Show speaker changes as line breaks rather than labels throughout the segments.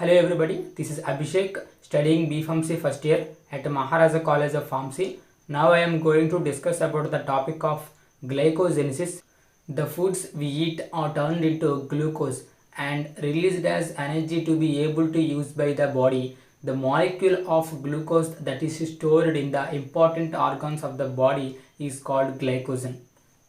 Hello everybody, this is Abhishek studying B.Pharmacy first year at Maharaja College of Pharmacy. Now I am going to discuss about the topic of glycogenesis. The foods we eat are turned into glucose and released as energy to be able to use by the body. The molecule of glucose that is stored in the important organs of the body is called glycogen.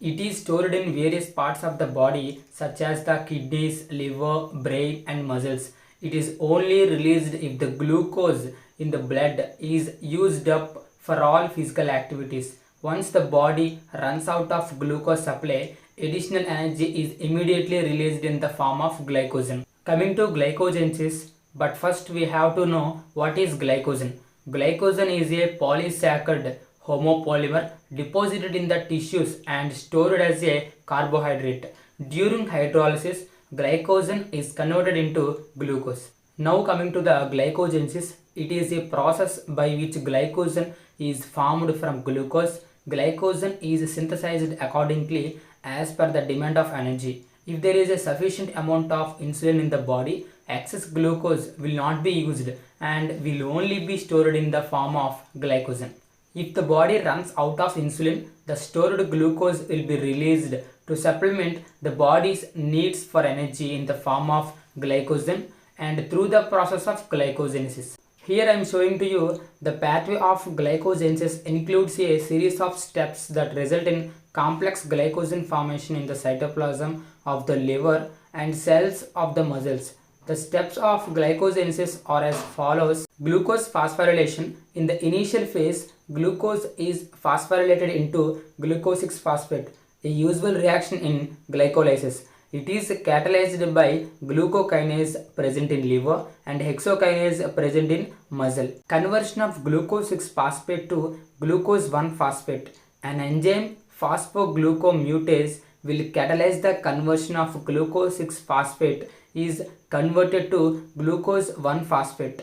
It is stored in various parts of the body such as the kidneys, liver, brain and muscles. It is only released if the glucose in the blood is used up for all physical activities. Once the body runs out of glucose supply, additional energy is immediately released in the form of glycogen. Coming to glycogenesis, but first we have to know what is glycogen. Glycogen is a polysaccharide homopolymer deposited in the tissues and stored as a carbohydrate. During hydrolysis, glycogen is converted into glucose. Now coming to the glycogenesis, it is a process by which glycogen is formed from glucose. Glycogen is synthesized accordingly as per the demand of energy. If there is a sufficient amount of insulin in the body, excess glucose will not be used and will only be stored in the form of glycogen. If the body runs out of insulin, the stored glucose will be released to supplement the body's needs for energy in the form of glycogen and through the process of glycogenesis. Here I am showing to you the pathway of glycogenesis includes a series of steps that result in complex glycogen formation in the cytoplasm of the liver and cells of the muscles. The steps of glycogenesis are as follows. Glucose phosphorylation. In the initial phase, glucose is phosphorylated into glucose 6-phosphate, a usual reaction in glycolysis. It is catalyzed by glucokinase present in liver and hexokinase present in muscle. Conversion of glucose 6-phosphate to glucose 1-phosphate. An enzyme phosphoglucomutase will catalyze the conversion of glucose 6-phosphate is converted to glucose 1-phosphate.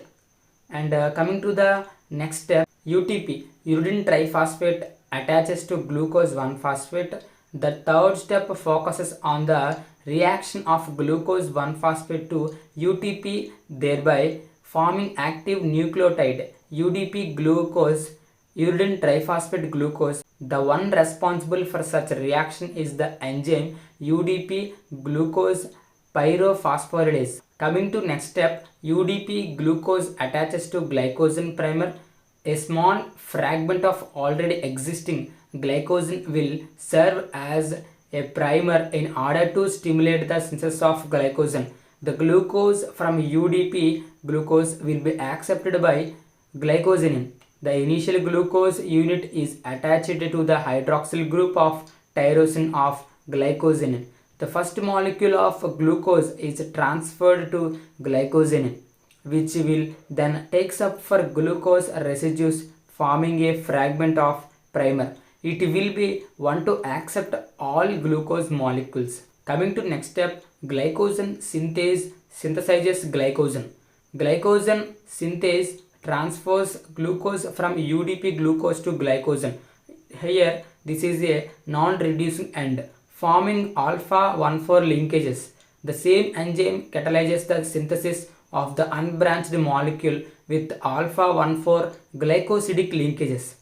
And coming to the next step, UTP, urine triphosphate, attaches to glucose 1-phosphate. The third step focuses on the reaction of glucose 1-phosphate to UTP, thereby forming active nucleotide UDP glucose, urine triphosphate glucose. The one responsible for such reaction is the enzyme UDP glucose pyrophosphorylase. Coming to next step, UDP glucose attaches to glycogen primer. A small fragment of already existing glycogen will serve as a primer in order to stimulate the synthesis of glycogen. The glucose from UDP glucose will be accepted by glycogenin. The initial glucose unit is attached to the hydroxyl group of tyrosine of glycogenin. The first molecule of glucose is transferred to glycogenin, which will then takes up for glucose residues, forming a fragment of primer. It will be one to accept all glucose molecules. Coming to next step, glycogen synthase synthesizes glycogen. Glycogen synthase transfers glucose from UDP glucose to glycogen. Here this is a non-reducing end, forming alpha-1,4 linkages. The same enzyme catalyzes the synthesis of the unbranched molecule with alpha-1,4 glycosidic linkages.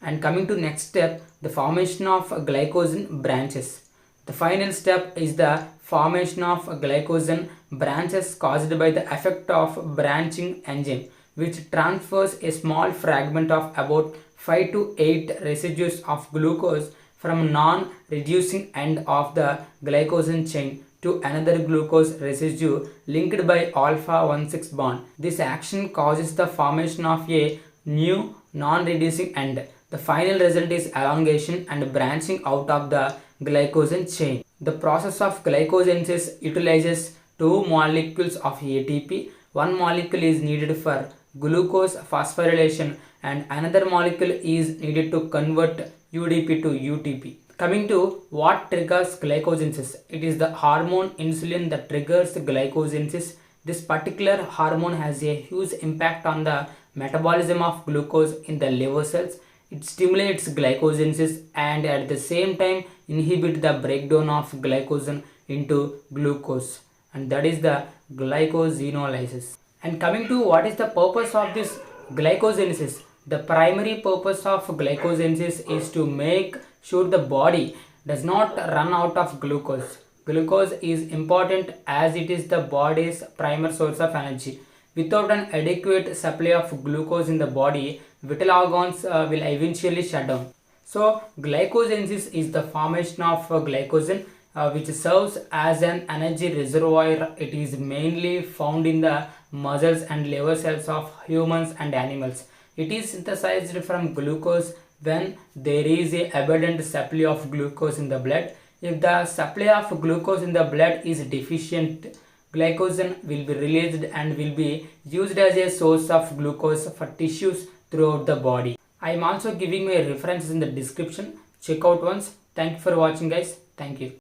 And coming to next step, the formation of glycogen branches. The final step is the formation of glycogen branches caused by the effect of branching enzyme, which transfers a small fragment of about 5 to 8 residues of glucose from non-reducing end of the glycogen chain to another glucose residue linked by alpha-1,6 bond. This action causes the formation of a new non-reducing end. The final result is elongation and branching out of the glycogen chain. The process of glycogenesis utilizes two molecules of ATP. One molecule is needed for glucose phosphorylation and another molecule is needed to convert UDP to UTP. Coming to what triggers glycogenesis, it is the hormone insulin that triggers glycogenesis. This particular hormone has a huge impact on the metabolism of glucose in the liver cells. It stimulates glycogenesis and at the same time inhibit the breakdown of glycogen into glucose, and that is the glycogenolysis. And coming to what is the purpose of this glycogenesis, the primary purpose of glycogenesis is to make sure the body does not run out of glucose. Glucose is important as it is the body's primary source of energy. Without an adequate supply of glucose in the body, vital organs will eventually shut down. So glycogenesis is the formation of glycogen which serves as an energy reservoir. It is mainly found in the muscles and liver cells of humans and animals. It is synthesized from glucose when there is a abundant supply of glucose in the blood. If the supply of glucose in the blood is deficient, glycogen will be released and will be used as a source of glucose for tissues throughout the body. I am also giving my references in the description. Check out once. Thank you for watching, guys. Thank you.